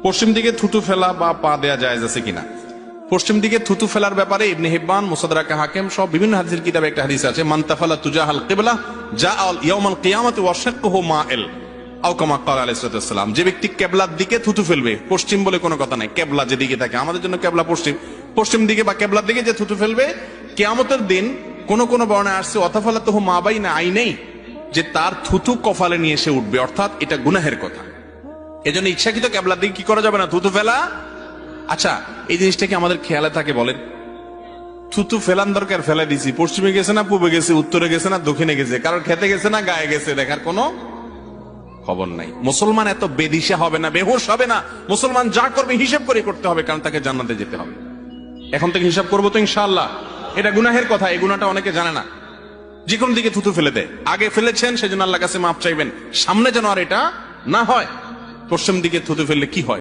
পশ্চিম দিকে থুতু ফেলা বা পা দেয়া জায়েজ আছে কিনা? পশ্চিম দিকে থুতু ফেলার ব্যাপারে ইবনে হিব্বান, মুসাদরাকে হাকিম সব বিভিন্ন হাদিসের কিতাবে একটা হাদিস আছে, মান তাফালা তুজাহাল কিবলা জাআল ইয়াউমাল কিয়ামাতি ওয়া শাক্কুহু মাইল আও কামা ক্বালা আলাইহিস সালাম। যে ব্যক্তি কিবলার দিকে থুতু ফেলবে, পশ্চিম বলে কোনো কথা নাই, কিবলা যেদিকে থাকে, আমাদের জন্য কিবলা পশ্চিম, পশ্চিম দিকে বা কিবলার দিকে যে থুতু ফেলবে, কিয়ামতের দিন কোন কোন বর্ণনায় আসছে ওয়াতাফালাতুহু মা বাইনা আইনাই, যে তার থুতু কপালে নিয়ে এসে উঠবে, অর্থাৎ এটা গুনাহের কথা। এজন্য ইচ্ছাকৃত কিবলার দিকে কি করা যাবে না, থুতু ফেলা। আচ্ছা, এই জিনিসটা কি আমাদের খেয়ালে থাকে বলেন? থুতু ফেলান দরকার, ফেলে দিছি, পশ্চিমে গেছে না পূবে গেছে, উত্তরে গেছে না দক্ষিণে গেছে, কারোর খেতে গেছে না গায়ে গেছে, দেখার কোনো খবর নাই। মুসলমান এত বেদিশা হবে না, বেহুশ হবে না। মুসলমান যা করবে হিসাব করে করতে হবে, কারণ তাকে জান্নাতে যেতে হবে। এখন থেকে হিসাব করবো তো ইনশাআল্লাহ। এটা গুনাহের কথা, এই গুনাহটা অনেকে জানে না। যে কোনো দিকে থুতু ফেলে দেয়, আগে ফেলেছেন সেজন্য আল্লাহর কাছে মাপ চাইবেন, সামনে যেন আর এটা না হয়। পশ্চিম দিকে থুতু ফেললে কি হয়?